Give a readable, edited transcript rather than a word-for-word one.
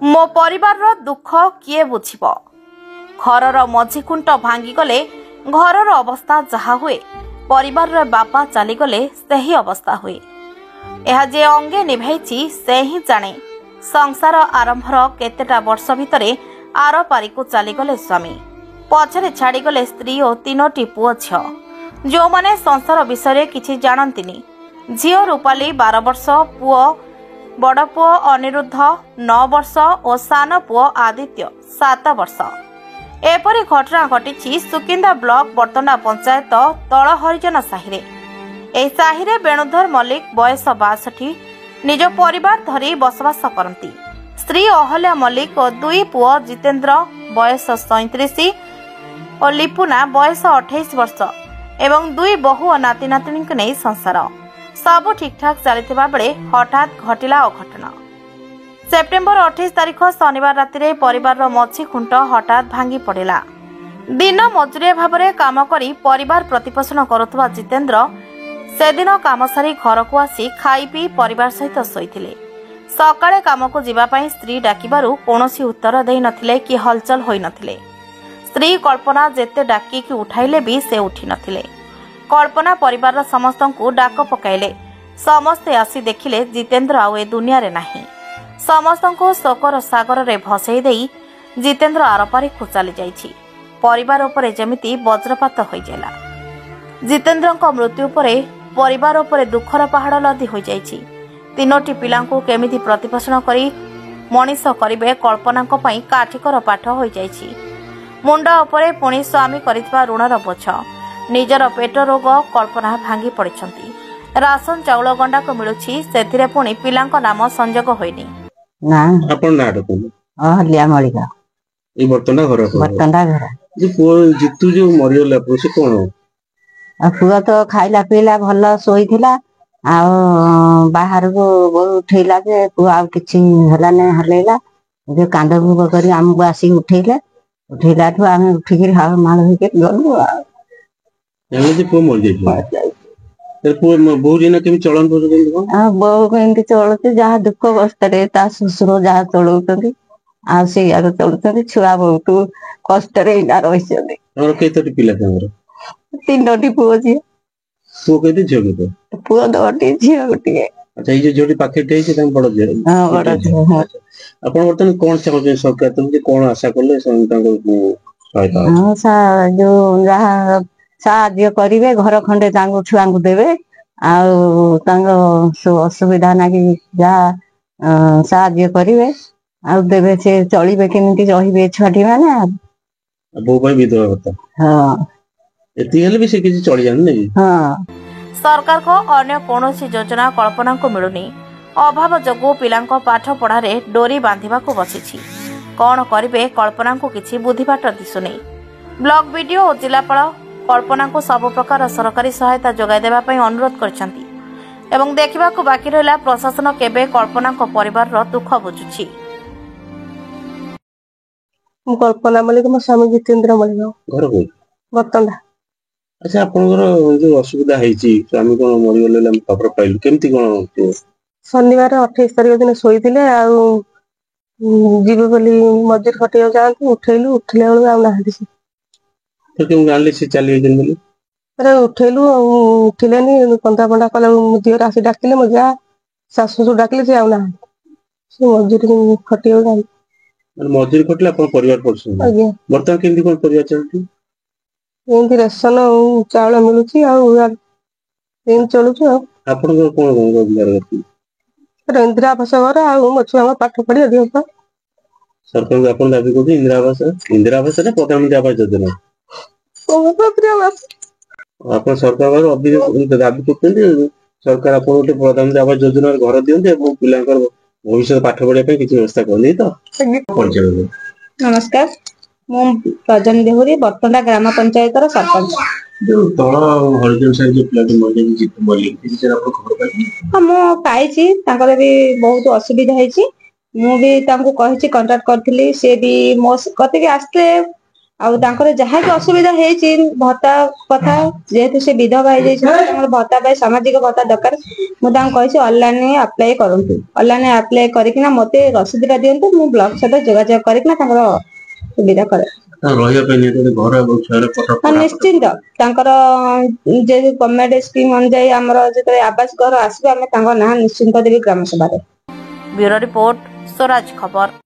मो परिवार दुख किए बुझिब घरर मझी खुंट भांगीगले घरर अवस्था जहा हुए परिवार बापा चलीगले सही अवस्था हुए। यह जे अंगे निभाई से ही जाने संसार आरंभर केतेटा वर्ष भितरे आर पारी को चलीगले स्वामी पछरे छाड़ीगले स्त्री और 3टी पुओ झी जो माने संसार विषय किछि जानंतिनी। झीओ रूपाली 12 वर्ष पुओ बड़ पुओ अनिरुद्ध 9 वर्ष और सान पुओ आदित्य 7 वर्ष। एपरी घटना घटी सुकिंदा ब्लॉक बर्तंडा पंचायत तल हरिजन साहिरे। एही साहिरे वेणुधर मल्लिक बयस 62 निज परिवार धरी बसवास करती। स्त्री अहल्या मल्लिक और 2 पुओ जितेंद्र बयस 37 और लिपुना बयस 28 वर्ष एवं 2 बहु और नाती नातिनी को नहीं संसार सब ठीक ठाक चलता बेले हठात घटिला अघटन। सेप्टेम्बर 28 तारिख शनिवार राति रे परिवार मझी खुंट हठात भांगी पड़ा। दिन मजुरिया भाव में काम करी परिवार प्रतिपोषण करुवा जितेंद्र से दिन काम सारी घर को आसी खाई पी परिवार सहित शोइथिले। सकाळे काम को जीवापाई स्त्री डाकिबारु कोनोसी उत्तर देई नथिले कि हलचल होई नथिले। स्त्री कल्पना जेते डाकी कि उठाइले भी से उठी नथिले। कल्पना परिवार समस्तंकु डाक पकाइले। समस्ते आसी देखिले जितेंद्र आउ ए दुनिया रे नाही। समस्तंकु शोकर सागर रे भसई देई जितेंद्र आरपारी को चली जाइछि। परिवार उपरे जेमिति वज्रपात होई जाला। जितेंद्रଙ୍କ मृत्यु परे परिवार उपरे दुखर पहाड़ लदी होई जाइछि। 3टी पिलांकु केमिति प्रतिपोषण करी मनीष करिवे कल्पनाक पई काठिकर पाठ होई जाइछि। मुंडा उपरे पुणी स्वामी करितबा ऋणर बोझ निजर पेट रोग कल्पना भांगी पड़िछंती। राशन चाउल गंडा को मिलुछि सेथिरे पुणी पिलांक नाम संजोग होइनी। ना आपण नाट को हलिया मलिका ए बर्तंडा घर जे पुओ जितु जो मरियला से कोन पुआ तो खाइला पीला भल शोइथिला आ बाहर को उठेला जे पुआ आ किछि हला ने हलेला जे कांद भूग करी हमको आसी उठेला उठेला ठु आमे उठिक हाल माल होके गलु आ एमे पुओ मर जाई तर पुओ बहु दिन केमि चलन पर कोन आ बहु केमि चलते जहा दुख कष्ट रे ता ससुर जहा चलउतंती आ से यार चलुतंती छुआ बहुत कष्ट रे इना रहिसंती। और केतोटी पिला तमरो 3टी पुओ जी पुओ केते झियो केते पुओ 2टी झियो गोटी। अच्छा ये जोटी पाखेटे छै तम बड़ झियो हां बड़ झियो। आपण वर्तन कोन चाहबे सरकार तुम कोन आशा करले संतांको सहायता हां सा जो जहा साहाଯ୍य करिवे घर खंडे तांगो छुआंगु देवे आ तांगो असुविधा नाकी जहा साहाଯ୍य करिवे आ देवे से चलिबे केमिति रहिबे छुआटी माने बो भाई विधवा होता। हां एति हेले भी से किछि चली जान नै। हां सरकार को अन्य कोनोसी योजना कल्पना को मिलुनी। अभाव जगो पिलांको पाठ पढ़ा रे डोरी बांधिबा को बसिछि। कोन करिवे कल्पना को किछि बुद्धिबाट दिसुनी। ब्लॉक वीडियो और जिलापाल कल्पना को सब प्रकार सरकारी सहायता जोगाई देबा पई अनुरोध करछंती एवं देखिबा को बाकी रहला प्रशासन केबे कल्पना को परिवार रो दुख बुझुछि। कल्पना मलिक मो स्वामी जितेंद्र मलिक घर को बर्तंडा। अच्छा आपनकर जो असुविधा हेछि स्वामी कोन मरि गेले हम खबर पाइलु केमति कोन शनिवार 28 तारिख दिन शोइथिले आ जीव बोली मजदूर खटिया जांती उठेलु उठले बेला आ नाहदी तो केम जानले से चली जन बोली अरे उठेलु उठिलेनी कंदा बंडा कला दियो राशि डाकिले मजा सासु डाकिले जे आउना से मजदूर खटिया जांती मजदूर खटले अपन परिवार पड़छ। आज्ञा वर्तमान केमति कोन परिवार चलती एंती रेशन चावल मिलुची आ एंती चलुछु आ आपण कोन रोजगार करती इंदिरा आवास घर आ मो छुआ पाठ पढ़ी दियो सरकार अपन दाबी को इंदिरा आवास ने प्रधानमंत्री आवास योजना आप सरकार अभियोग दाबी करते सरकार आप प्रधानमंत्री आवास योजना घर दिखते पिला भविष्य पाठ पढ़ाई किसी व्यवस्था करनी तो। नमस्कार मु प्रजन देहुरी बर्तंडा ग्राम पंचायत सरपंच जो तल हरिजन साइड जो प्लाट मजे जीत बोली किसी आप खबर पाई हां मो पाइछि तांकर भी बहुत असुविधा हैछि। मु भी तांको कहिछि कांटेक्ट करथिली से भी मो कते के आस्ते ଆଉ ତାଙ୍କର ଯାହା ବି ଅସୁବିଧା ହେଇଛି ଭତ୍ତା କଥା, ଯେହେତୁ ସେ ବିଧବା ହେଇଯାଇଛନ୍ତି ତାଙ୍କର ଭତ୍ତା ପାଇଁ ସାମାଜିକ ଭତ୍ତା ଦରକାର, ମୁଁ ତାଙ୍କୁ କହିଛି ଅନଲାଇନ ଆପ୍ଲାଏ କରନ୍ତୁ। ଅନଲାଇନ ଆପ୍ଲାଏ କରିକିନା ମତେ ରସିଦଟା ଦିଅନ୍ତୁ, ମୁଁ ବ୍ଲକ ସହିତ ଯୋଗାଯୋଗ କରିକିନା ତାଙ୍କର ସୁବିଧା କରେ। ରହିବା ପାଇଁ ନିହାତି ଘର ଏବଂ ଛୁଆର ହଁ ନିଶ୍ଚିନ୍ତ, ତାଙ୍କର ଯେ ଗଭର୍ଣ୍ଣମେଣ୍ଟ ସ୍କିମ୍ ଅନୁଯାୟୀ ଆମର ଯେତେବେଳେ ଆବାସ ଘର ଆସିବ ଆମେ ତାଙ୍କ ନାଁ ନିଶ୍ଚିନ୍ତ ଦେବି ଗ୍ରାମ ସଭାରେ। ବ୍ୟୁରୋ ରିପୋର୍ଟ, ସ୍ୱରାଜ ଖବର।